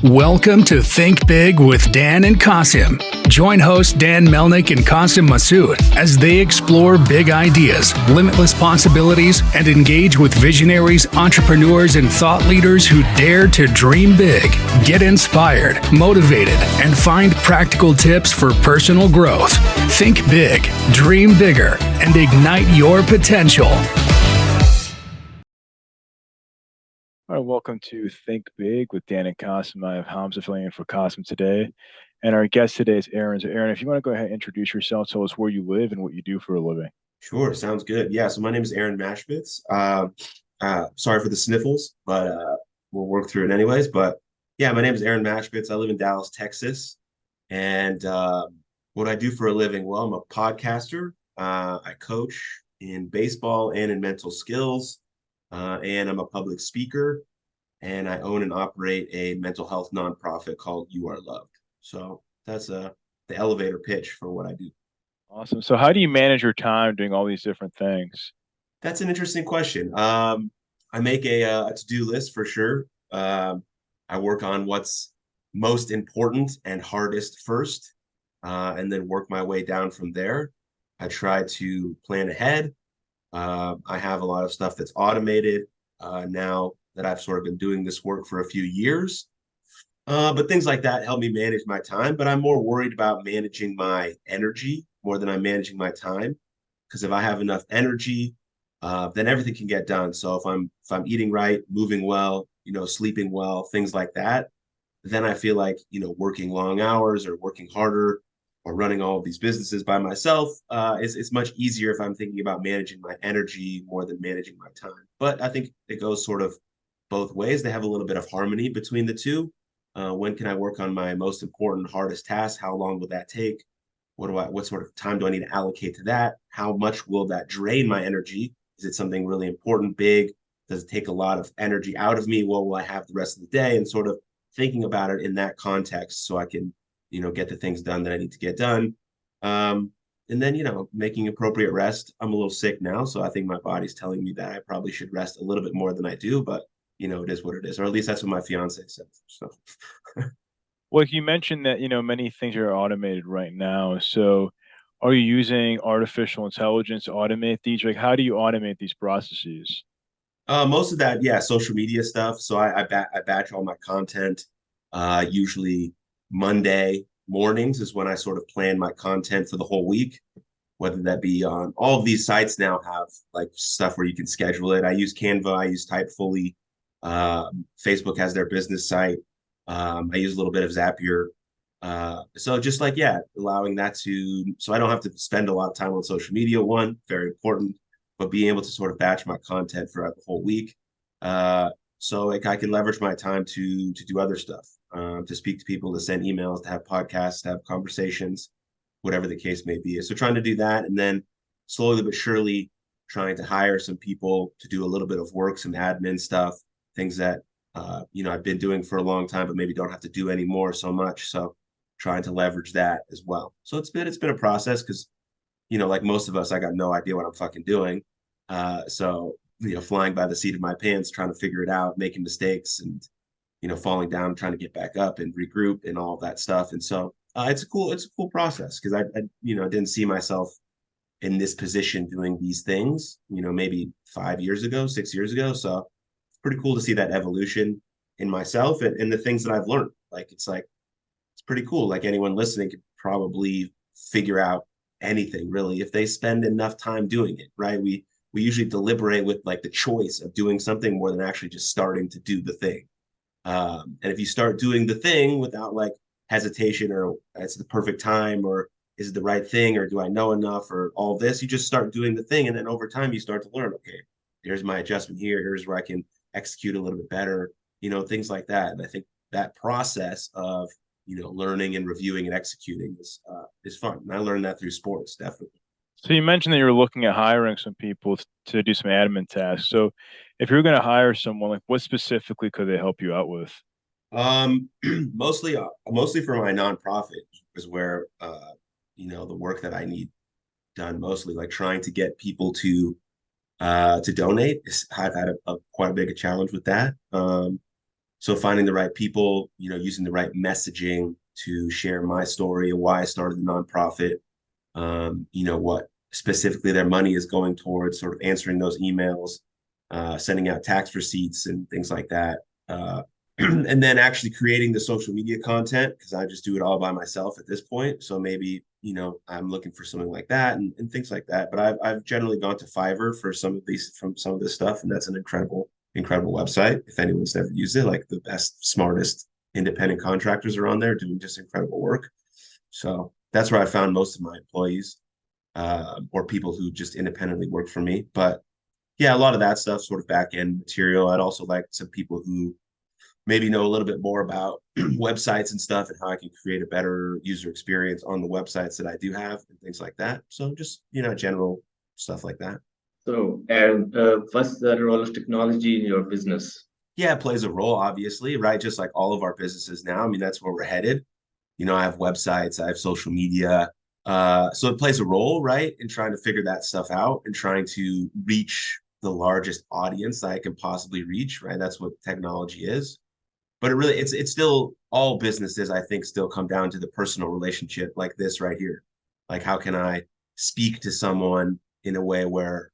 Welcome to Think Big with Dan and Qasim. Join hosts Dan Melnick and Qasim Masood as they explore big ideas, limitless possibilities, and engage with visionaries, entrepreneurs, and thought leaders who dare to dream big, get inspired, motivated, and find practical tips for personal growth. Think big, dream bigger, and ignite your potential. All right, welcome to Think Big with Dan and Qasim. I have Hamza filling in for Qasim today. And our guest today is Aaron. So Aaron, if you want to go ahead and introduce yourself, tell us where you live and what you do for a living. Sure, sounds good. Yeah, so my name is Aaron Machbitz. Sorry for the sniffles, but we'll work through it anyways. But yeah, my name is Aaron Machbitz. I live in Dallas, Texas. And what I do for a living, well, I'm a podcaster. I coach in baseball and in mental skills. And I'm a public speaker, and I own and operate a mental health nonprofit called YouAreLoved. So that's the elevator pitch for what I do. Awesome. So how do you manage your time doing all these different things? That's an interesting question. I make a to-do list for sure. I work on what's most important and hardest first, and then work my way down from there. I try to plan ahead. I have a lot of stuff that's automated now that I've sort of been doing this work for a few years. But things like that help me manage my time. But I'm more worried about managing my energy more than I'm managing my time. Because if I have enough energy, then everything can get done. So if I'm eating right, moving well, sleeping well, things like that, then I feel like, working long hours or working harder or running all of these businesses by myself is much easier if I'm thinking about managing my energy more than managing my time. But I think it goes sort of both ways. They have a little bit of harmony between the two. When can I work on my most important, hardest task? How long will that take? What sort of time do I need to allocate to that? How much will that drain my energy? Is it something really important, big? Does it take a lot of energy out of me? What will I have the rest of the day? And sort of thinking about it in that context so I can get the things done that I need to get done. And then, making appropriate rest. I'm a little sick now, so I think my body's telling me that I probably should rest a little bit more than I do, but it is what it is, or at least that's what my fiance says. So Well, you mentioned that, many things are automated right now. So are you using artificial intelligence to automate these? Like, how do you automate these processes? most of that, yeah, social media stuff. So I batch all my content. Usually Monday mornings is when I sort of plan my content for the whole week, whether that be on all of these sites now have like stuff where you can schedule it. I use Canva, I use Typefully. Facebook has their business site. I use a little bit of Zapier. So just like, yeah, allowing that so I don't have to spend a lot of time on social media, one, very important, but being able to sort of batch my content throughout the whole week. So like I can leverage my time to do other stuff, to speak to people, to send emails, to have podcasts, to have conversations, whatever the case may be. So trying to do that, and then slowly but surely trying to hire some people to do a little bit of work, some admin stuff, things that I've been doing for a long time, but maybe don't have to do anymore so much. So trying to leverage that as well. So it's been a process because like most of us, I got no idea what I'm fucking doing. So flying by the seat of my pants, trying to figure it out, making mistakes, and falling down, trying to get back up and regroup and all of that stuff. And so it's a cool process because I didn't see myself in this position doing these things, maybe 5 years ago, 6 years ago. So it's pretty cool to see that evolution in myself and the things that I've learned. It's pretty cool. Like anyone listening could probably figure out anything really if they spend enough time doing it, right? We usually deliberate with like the choice of doing something more than actually just starting to do the thing. And if you start doing the thing without like hesitation or it's the perfect time or is it the right thing or do I know enough or all this, you just start doing the thing. And then over time you start to learn, okay, here's my adjustment here. Here's where I can execute a little bit better, things like that. And I think that process of, learning and reviewing and executing is fun. And I learned that through sports, definitely. So you mentioned that you're looking at hiring some people to do some admin tasks. So if you're going to hire someone, like what specifically could they help you out with? Um, mostly for my nonprofit is where, the work that I need done mostly, like trying to get people to donate. I've had quite a big challenge with that. So finding the right people, using the right messaging to share my story of why I started the nonprofit, what specifically their money is going towards, sort of answering those emails, sending out tax receipts and things like that. And then actually creating the social media content, because I just do it all by myself at this point. So maybe, I'm looking for something like that and things like that. But I've generally gone to Fiverr for some of this stuff, and that's an incredible website. If anyone's never used it, like the best, smartest independent contractors are on there doing just incredible work. So that's where I found most of my employees, or people who just independently work for me. But yeah, a lot of that stuff, sort of back end material. I'd also like some people who maybe know a little bit more about websites and stuff and how I can create a better user experience on the websites that I do have and things like that. So just, general stuff like that. So, and what's the role of technology in your business? Yeah, it plays a role, obviously, right? Just like all of our businesses now. I mean, that's where we're headed. I have websites, I have social media. So it plays a role, right, in trying to figure that stuff out and trying to reach the largest audience that I can possibly reach, right? That's what technology is. But it's still, all businesses, I think, still come down to the personal relationship like this right here. Like, how can I speak to someone in a way where,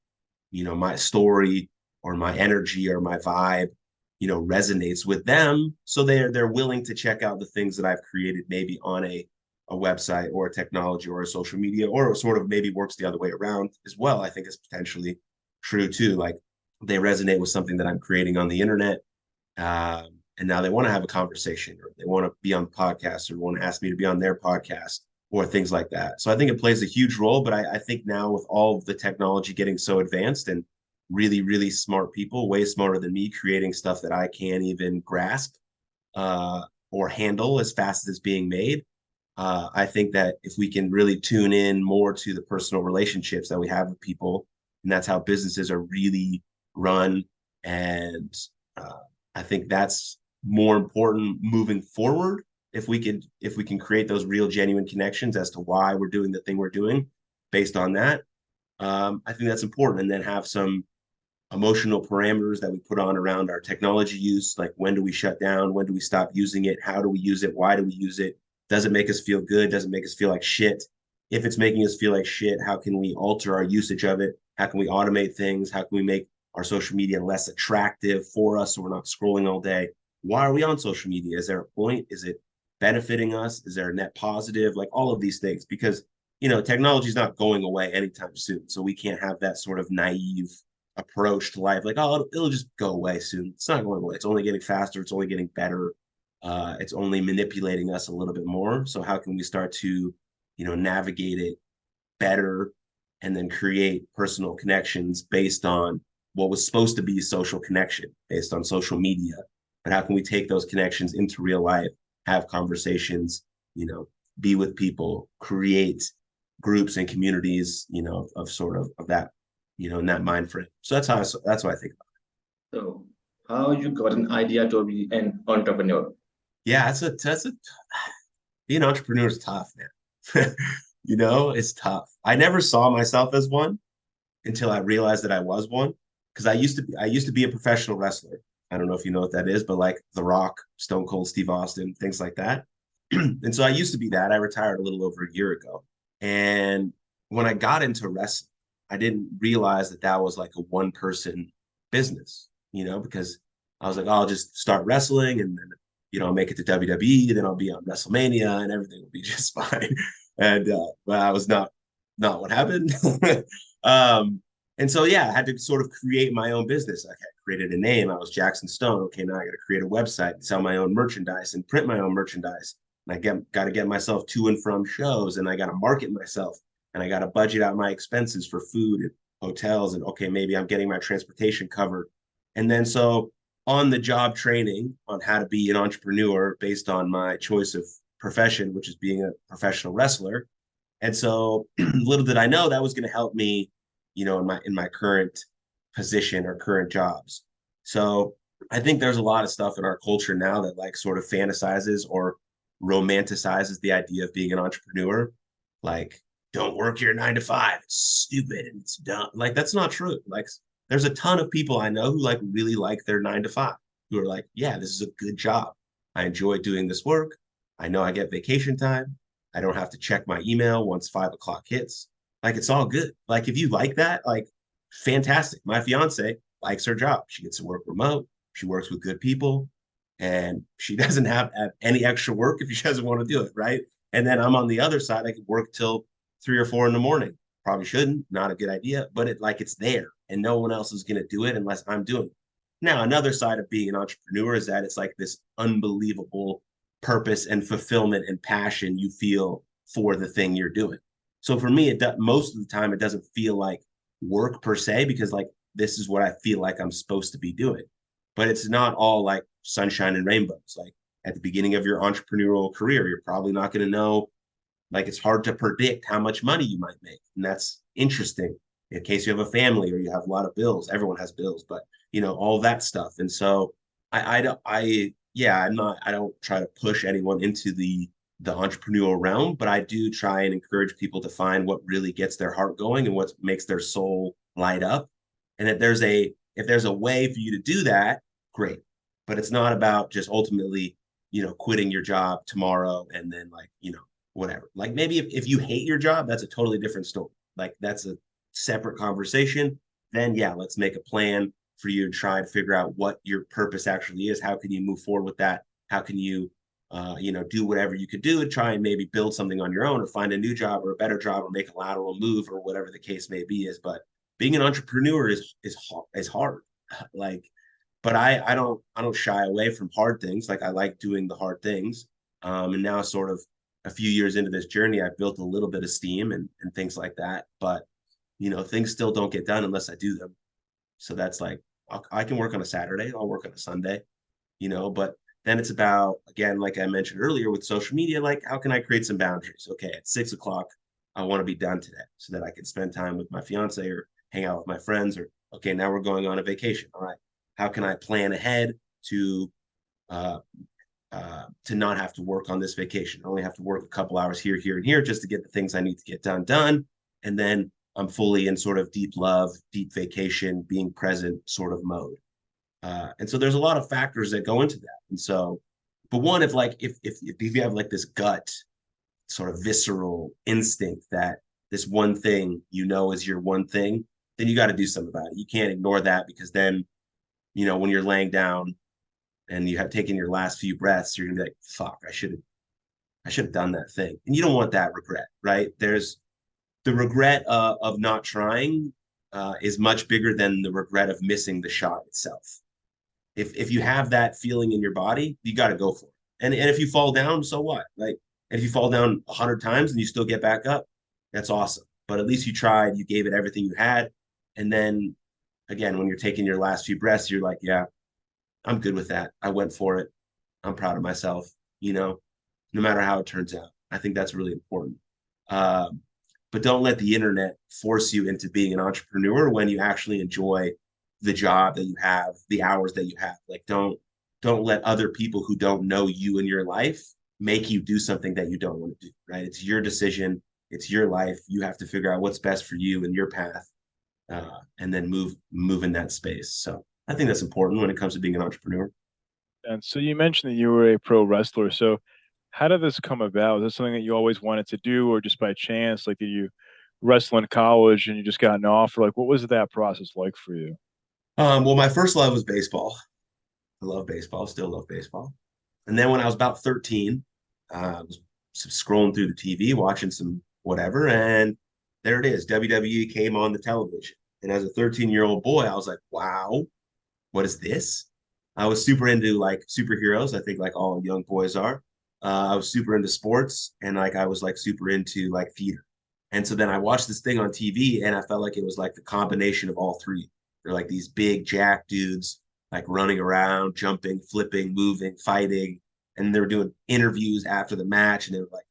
my story or my energy or my vibe, resonates with them, so they're willing to check out the things that I've created, maybe on a website or a technology or a social media, or it sort of maybe works the other way around as well. I think is potentially true too. Like, they resonate with something that I'm creating on the internet, and now they want to have a conversation, or they want to be on the podcast, or want to ask me to be on their podcast, or things like that. So I think it plays a huge role. But I think now, with all of the technology getting so advanced and really, really smart people, way smarter than me, creating stuff that I can't even grasp, or handle as fast as it's being made. I think that if we can really tune in more to the personal relationships that we have with people, and that's how businesses are really run. And I think that's more important moving forward. If we can create those real, genuine connections as to why we're doing the thing we're doing based on that, I think that's important. And then have some emotional parameters that we put on around our technology use, like when do we shut down, when do we stop using it, how do we use it, why do we use it, does it make us feel good, does it make us feel like shit? If it's making us feel like shit, how can we alter our usage of it? How can we automate things? How can we make our social media less attractive for us so we're not scrolling all day? Why are we on social media? Is there a point? Is it benefiting us? Is there a net positive? Like, all of these things, because technology is not going away anytime soon. So we can't have that sort of naive approach to life, like, oh, it'll just go away soon. It's not going away. It's only getting faster. It's only getting better. It's only manipulating us a little bit more. So how can we start to, navigate it better, and then create personal connections based on what was supposed to be social connection based on social media? But how can we take those connections into real life, have conversations, be with people, create groups and communities, of sort of that, in that mind frame. So that's what I think about it. So, how you got an idea to be an entrepreneur? Yeah, being an entrepreneur is tough, man. It's tough. I never saw myself as one until I realized that I was one. Because I used to be a professional wrestler. I don't know if you know what that is, but like The Rock, Stone Cold Steve Austin, things like that. And so I used to be that. I retired a little over a year ago. And when I got into wrestling, I didn't realize that that was like a one person business, because I was like, oh, I'll just start wrestling, and then, I'll make it to WWE, then I'll be on WrestleMania and everything will be just fine. And but I was not what happened. And so, yeah, I had to sort of create my own business. I created a name. I was Jackson Stone. Okay, now I got to create a website and sell my own merchandise and print my own merchandise. And I got to get myself to and from shows, and I got to market myself, and I got to budget out my expenses for food and hotels. And okay, maybe I'm getting my transportation covered. And then so on the job training on how to be an entrepreneur based on my choice of profession, which is being a professional wrestler. And so little did I know that was going to help me, in my current position or current jobs. So I think there's a lot of stuff in our culture now that like sort of fantasizes or romanticizes the idea of being an entrepreneur. Like, don't work your 9 to 5. It's stupid and it's dumb. Like, that's not true. Like, there's a ton of people I know who like really like their 9 to 5. who are like, yeah, this is a good job. I enjoy doing this work. I know I get vacation time. I don't have to check my email once 5 o'clock hits. Like, it's all good. Like, if you like that, like, fantastic. My fiance likes her job. She gets to work remote. She works with good people, and she doesn't have any extra work if she doesn't want to do it, right? And then I'm on the other side. I could work till 3 or 4 in the morning. Probably shouldn't, not a good idea, but it's there, and no one else is going to do it unless I'm doing it. Now, another side of being an entrepreneur is that it's like this unbelievable purpose and fulfillment and passion you feel for the thing you're doing. So for me, most of the time, it doesn't feel like work per se, because like this is what I feel like I'm supposed to be doing. But it's not all like sunshine and rainbows. Like, at the beginning of your entrepreneurial career, you're probably not going to know, like, it's hard to predict how much money you might make. And that's interesting in case you have a family or you have a lot of bills. Everyone has bills, but all that stuff. And so I don't try to push anyone into the entrepreneurial realm, but I do try and encourage people to find what really gets their heart going and what makes their soul light up. And if there's a way for you to do that, great. But it's not about just ultimately, quitting your job tomorrow and then, like, whatever. Like, maybe if you hate your job, that's a totally different story. Like, that's a separate conversation. Then yeah, let's make a plan for you to try and figure out what your purpose actually is. How can you move forward with that? How can you do whatever you could do and try and maybe build something on your own, or find a new job or a better job, or make a lateral move, or whatever the case may be is. But being an entrepreneur is hard. Like, but I don't shy away from hard things. Like, I like doing the hard things. And now, sort of a few years into this journey, I've built a little bit of steam and things like that. But things still don't get done unless I do them. So that's like, I can work on a Saturday, I'll work on a Sunday, but then it's about, again, like I mentioned earlier with social media, like, how can I create some boundaries? Okay, at 6 o'clock, I want to be done today so that I can spend time with my fiance or hang out with my friends. Or, okay, now we're going on a vacation. All right, how can I plan ahead to not have to work on this vacation? I only have to work a couple hours here, here, and here just to get the things I need to get done. And then I'm fully in sort of deep love, deep vacation, being present sort of mode. And so there's a lot of factors that go into that. And so, but one, if you have like this gut sort of visceral instinct that this one thing is your one thing, then you got to do something about it. You can't ignore that, because then, when you're laying down and you have taken your last few breaths, you're gonna be like, fuck, I should have done that thing. And you don't want that regret, right? There's the regret of not trying is much bigger than the regret of missing the shot itself. If you have that feeling in your body, you got to go for it. And if you fall down, so what? Like, and if you fall down 100 times and you still get back up, that's awesome. But at least you tried, you gave it everything you had. And then again, when you're taking your last few breaths, you're like, yeah, I'm good with that. I went for it. I'm proud of myself, no matter how it turns out. I think that's really important. But don't let the internet force you into being an entrepreneur when you actually enjoy the job that you have, the hours that you have. Like, don't let other people who don't know you in your life make you do something that you don't want to do, right? It's your decision. It's your life. You have to figure out what's best for you and your path, and then move in that space. So I think that's important when it comes to being an entrepreneur. And so you mentioned that you were a pro wrestler. So how did this come about? Was this something that you always wanted to do, or just by chance? Like, did you wrestle in college and you just got an offer? Like, what was that process like for you? Well, my first love was baseball. I love baseball, still love baseball. And then when I was about 13, I was scrolling through the TV, watching some whatever, and there it is. WWE came on the television. And as a 13-year-old boy, I was like, wow, what is this? I was super into like superheroes, I think, like all young boys are. I was super into sports, and like I was like super into like theater. And so then I watched this thing on TV, and I felt like it was like the combination of all three. They're like these big jack dudes, like running around, jumping, flipping, moving, fighting. And they were doing interviews after the match, and they were like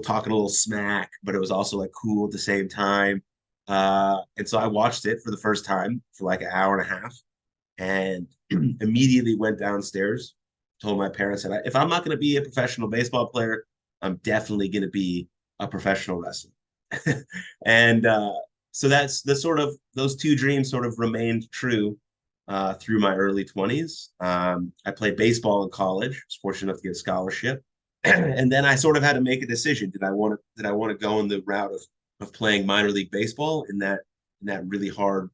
talking a little smack, but it was also like cool at the same time. And so I watched it for the first time for like an hour and a half, and immediately went downstairs, told my parents that if I'm not going to be a professional baseball player, I'm definitely going to be a professional wrestler. And so that's the sort of, those two dreams sort of remained true. through my early 20s. I played baseball in college. I was fortunate enough to get a scholarship. And then I sort of had to make a decision. Did I want to go in the route of playing minor league baseball in that really hard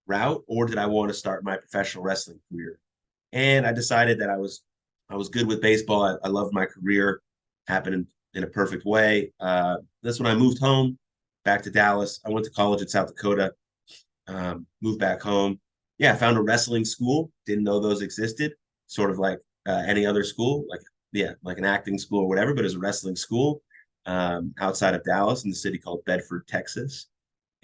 route, or did I want to start my professional wrestling career? And I decided that I was good with baseball. I loved my career. Happened in a perfect way. That's when I moved home back to Dallas. I went to college in South Dakota. Moved back home. Yeah, I found a wrestling school. Didn't know those existed. Sort of like any other school, like an acting school or whatever, but as a wrestling school outside of Dallas in the city called Bedford, Texas.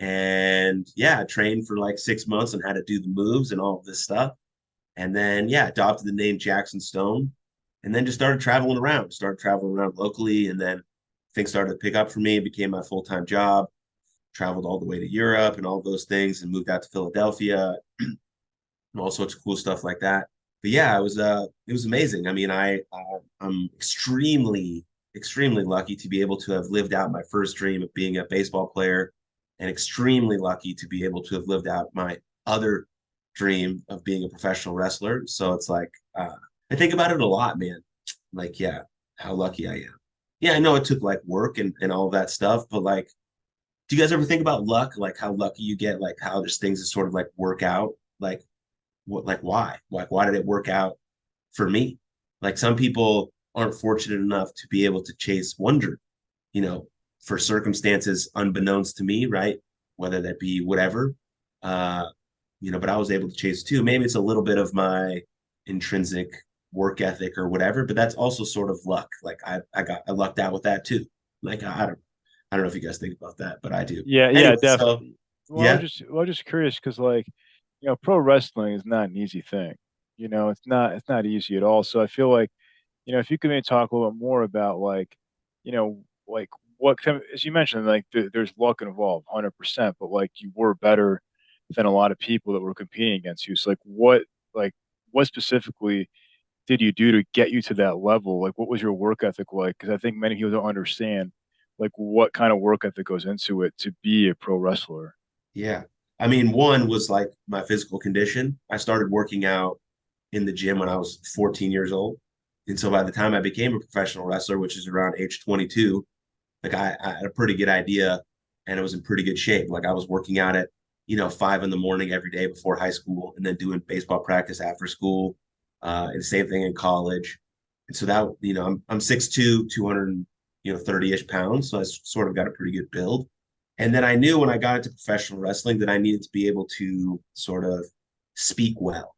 And yeah, I trained for like 6 months and had to do the moves and all of this stuff. And then, yeah, adopted the name Jackson Stone and then just started traveling around locally. And then things started to pick up for me. It became my full-time job. Traveled all the way to Europe and all those things and moved out to Philadelphia and all sorts of cool stuff like that. But yeah, it was amazing. I mean, I'm extremely, extremely lucky to be able to have lived out my first dream of being a baseball player, and extremely lucky to be able to have lived out my other dream of being a professional wrestler. So it's like I think about it a lot, man. Like, yeah, how lucky I am. Yeah, I know it took like work and all of that stuff, but like, do you guys ever think about luck? Like how lucky you get, like how there's things that sort of like work out? Like what, like why? Like why did it work out for me? Like some people aren't fortunate enough to be able to chase one dream, you know, for circumstances unbeknownst to me, right? Whether that be whatever. Uh, but I was able to chase two. Maybe it's a little bit of my intrinsic work ethic or whatever, but that's also sort of luck. Like I lucked out with that too. Like I don't know if you guys think about that, but I do. Yeah, Anyway, so definitely. yeah, Well, I'm just curious because, like, pro wrestling is not an easy thing. It's not easy at all. So I feel like, if you could maybe talk a little bit more about, like, like what kind of, as you mentioned, like there's luck involved, 100%, but like you were better than a lot of people that were competing against you. So like, what specifically did you do to get you to that level? Like, what was your work ethic like? Because I think many people don't understand, like, what kind of work ethic goes into it to be a pro wrestler. yeah. I mean, one was like my physical condition. I started working out in the gym when I was 14 years old. And so by the time I became a professional wrestler, which is around age 22, like I had a pretty good idea and I was in pretty good shape. Like I was working out at, 5 in the morning every day before high school and then doing baseball practice after school. And the same thing in college. And so that, I'm 6'2", 200, 30-ish pounds. So I sort of got a pretty good build. And then I knew when I got into professional wrestling that I needed to be able to sort of speak well.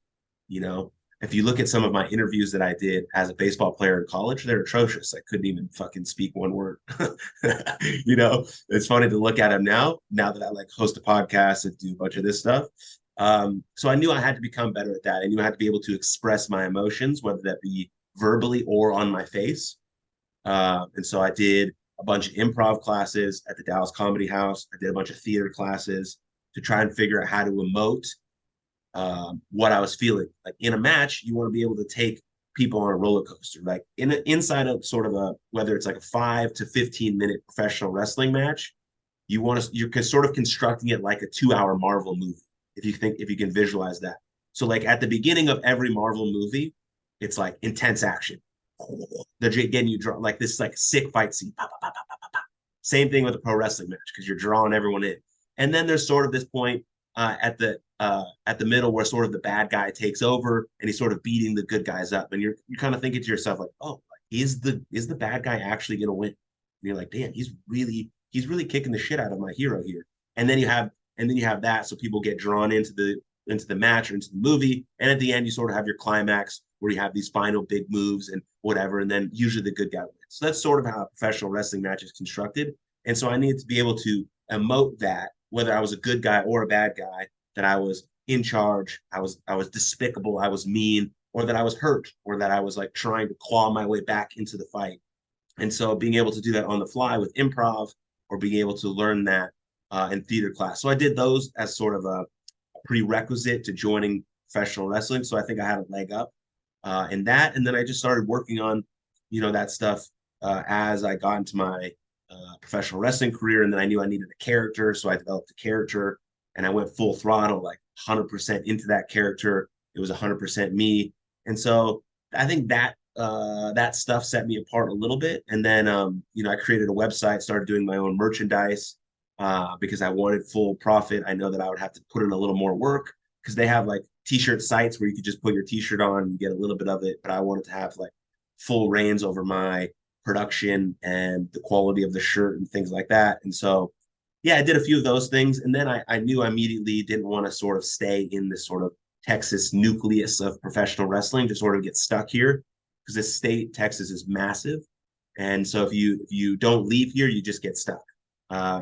You know, if you look at some of my interviews that I did as a baseball player in college, they're atrocious. I couldn't even fucking speak one word. It's funny to look at them now that I like host a podcast and do a bunch of this stuff. So I knew I had to become better at that. I knew I had to be able to express my emotions, whether that be verbally or on my face. And so I did a bunch of improv classes at the Dallas Comedy House. I did a bunch of theater classes to try and figure out how to emote what I was feeling. Like in a match, you want to be able to take people on a roller coaster. Like inside of sort of whether it's like a 5 to 15 minute professional wrestling match, you're sort of constructing it like a 2 hour Marvel movie. If you can visualize that. So like at the beginning of every Marvel movie, it's like intense action. They're getting you drawn like this like sick fight scene. Pa, pa, pa, pa, pa, pa. Same thing with a pro wrestling match because you're drawing everyone in. And then there's sort of this point at the middle where sort of the bad guy takes over and he's sort of beating the good guys up, and you're kind of thinking to yourself like, oh, is the bad guy actually going to win? And you're like, damn, he's really kicking the shit out of my hero here. And then you have that, so people get drawn into the match or into the movie, and at the end you sort of have your climax where you have these final big moves and whatever, and then usually the good guy wins. So that's sort of how a professional wrestling match is constructed. And so I needed to be able to emote that, whether I was a good guy or a bad guy, that I was in charge, I was despicable, I was mean, or that I was hurt, or that I was like trying to claw my way back into the fight. And so being able to do that on the fly with improv, or being able to learn that in theater class. So I did those as sort of a prerequisite to joining professional wrestling. So I think I had a leg up in that. And then I just started working on, that stuff as I got into my professional wrestling career. And then I knew I needed a character. So I developed a character and I went full throttle, like 100% into that character It was 100% me. And so I think that stuff set me apart a little bit. And then, I created a website, started doing my own merchandise because I wanted full profit. I know that I would have to put in a little more work because they have like t-shirt sites where you could just put your t-shirt on and get a little bit of it. But I wanted to have like full reins over my production and the quality of the shirt and things like that. And so, yeah, I did a few of those things. And then I knew I immediately didn't want to sort of stay in this sort of Texas nucleus of professional wrestling, to sort of get stuck here because this state, Texas, is massive. And so if you don't leave here, you just get stuck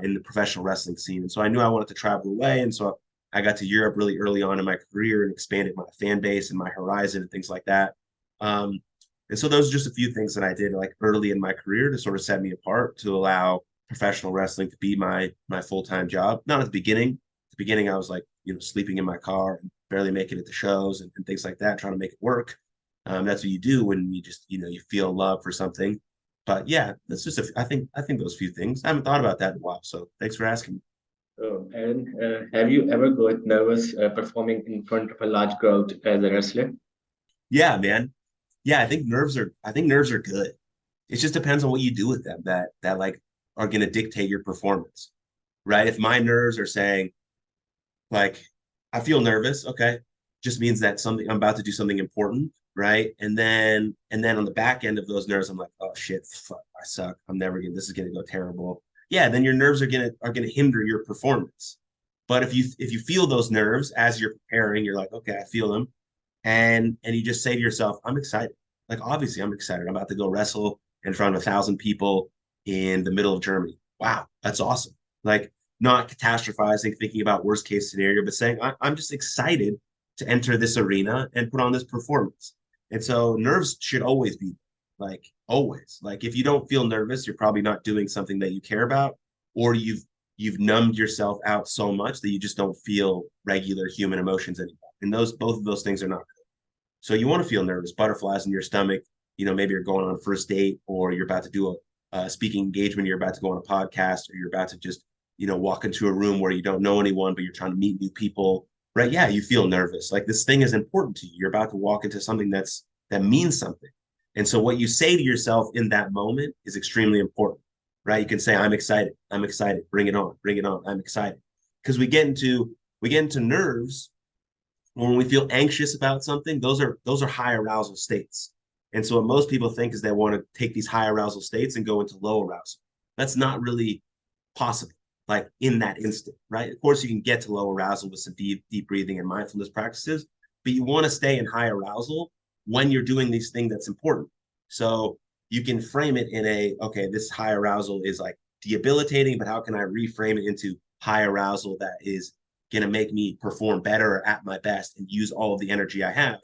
in the professional wrestling scene. And so I knew I wanted to travel away. And so I got to Europe really early on in my career and expanded my fan base and my horizon and things like that. And so those are just a few things that I did like early in my career to sort of set me apart, to allow professional wrestling to be my full-time job. Not at the beginning. At the beginning, I was like, sleeping in my car and barely making it to shows and things like that, trying to make it work. That's what you do when you just, you feel love for something. But yeah, that's just I think those few things. I haven't thought about that in a while. So thanks for asking me. So, Aaron, have you ever got nervous performing in front of a large crowd as a wrestler? Yeah, man. Yeah, I think nerves are good. It just depends on what you do with them that like are going to dictate your performance, right? If my nerves are saying like I feel nervous, okay, just means that something I'm about to do something important, right? And then on the back end of those nerves, I'm like, oh shit, fuck, I suck. This is gonna go terrible. Yeah, then your nerves are gonna hinder your performance. But if you feel those nerves as you're preparing, you're like, okay, I feel them, and you just say to yourself, I'm excited. Like obviously, I'm excited. I'm about to go wrestle in front of 1,000 people in the middle of Germany. Wow, that's awesome. Like not catastrophizing, thinking about worst case scenario, but saying I'm just excited to enter this arena and put on this performance. And so nerves should always be like always. Like if you don't feel nervous, you're probably not doing something that you care about, or you've numbed yourself out so much that you just don't feel regular human emotions anymore. And both of those things are not good. So you want to feel nervous, butterflies in your stomach. Maybe you're going on a first date, or you're about to do a speaking engagement, you're about to go on a podcast, or you're about to just walk into a room where you don't know anyone, but you're trying to meet new people, right? Yeah, you feel nervous. Like this thing is important to you. You're about to walk into something that means something. And so what you say to yourself in that moment is extremely important, right? You can say, I'm excited. I'm excited. Bring it on. Bring it on. I'm excited. Because we get into nerves when we feel anxious about something. Those are high arousal states. And so what most people think is they want to take these high arousal states and go into low arousal. That's not really possible, like in that instant, right? Of course, you can get to low arousal with some deep breathing and mindfulness practices, but you want to stay in high arousal when you're doing these things that's important. So you can frame it in okay, this high arousal is like debilitating, but how can I reframe it into high arousal that is going to make me perform better or at my best and use all of the energy I have?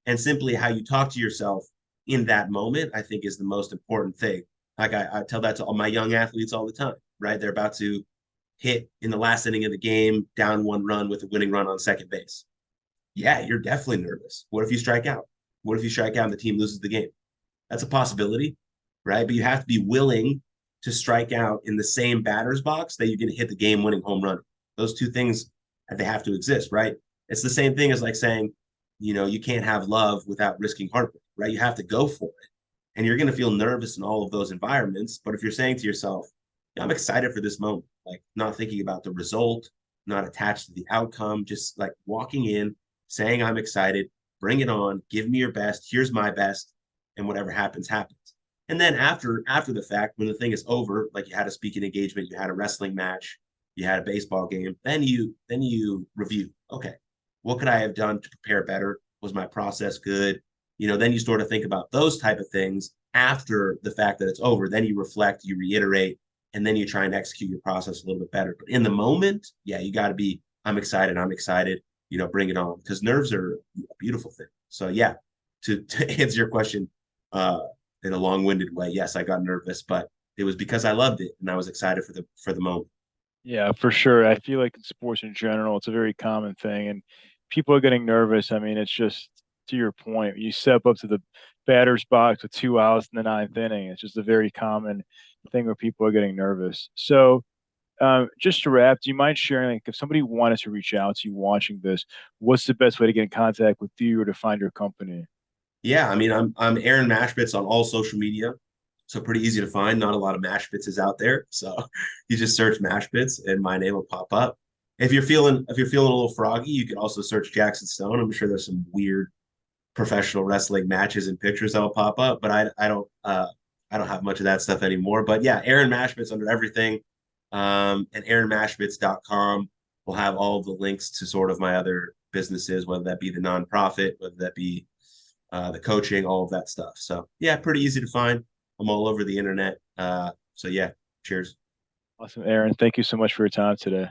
And simply how you talk to yourself in that moment, I think is the most important thing. Like I tell that to all my young athletes all the time, right? They're about to hit in the last inning of the game, down one run with a winning run on second base. Yeah, you're definitely nervous. What if you strike out? What if you strike out and the team loses the game? That's a possibility, right? But you have to be willing to strike out in the same batter's box that you're going to hit the game-winning home run. Those two things, they have to exist, right? It's the same thing as like saying, you can't have love without risking heartbreak, right? You have to go for it. And you're going to feel nervous in all of those environments. But if you're saying to yourself, yeah, I'm excited for this moment, like not thinking about the result, not attached to the outcome, just like walking in, saying, I'm excited, bring it on, give me your best, here's my best, and whatever happens, happens. And then after the fact, when the thing is over, like you had a speaking engagement, you had a wrestling match, you had a baseball game, then you review, okay, what could I have done to prepare better? Was my process good? Then you sort of think about those type of things after the fact that it's over. Then you reflect, you reiterate, and then you try and execute your process a little bit better. But in the moment, yeah, you got to be, I'm excited, bring it on, because nerves are a beautiful thing. So yeah, to answer your question in a long-winded way, yes, I got nervous, but it was because I loved it and I was excited for the moment. Yeah, for sure. I feel like in sports in general, it's a very common thing, and people are getting nervous. I mean, it's just to your point. You step up to the batter's box with 2 outs in the ninth inning. It's just a very common thing where people are getting nervous. So, Just to wrap, do you mind sharing, like, if somebody wanted to reach out to you watching this, what's the best way to get in contact with you or to find your company? Yeah, I mean, I'm Aaron Machbitz on all social media, so pretty easy to find. Not a lot of Mashbitzes out there, so you just search Mashbitz and my name will pop up. If you're feeling a little froggy, you can also search Jackson Stone. I'm sure there's some weird professional wrestling matches and pictures that will pop up, but I don't have much of that stuff anymore. But yeah, Aaron Mashbitz under everything, and AaronMashbitz.com will have all of the links to sort of my other businesses, whether that be the nonprofit, whether that be the coaching, all of that stuff. So yeah, pretty easy to find. I'm all over the internet. So yeah, cheers. Awesome, Aaron. Thank you so much for your time today.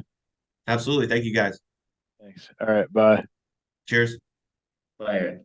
Absolutely. Thank you guys. Thanks. All right, bye. Cheers. Bye.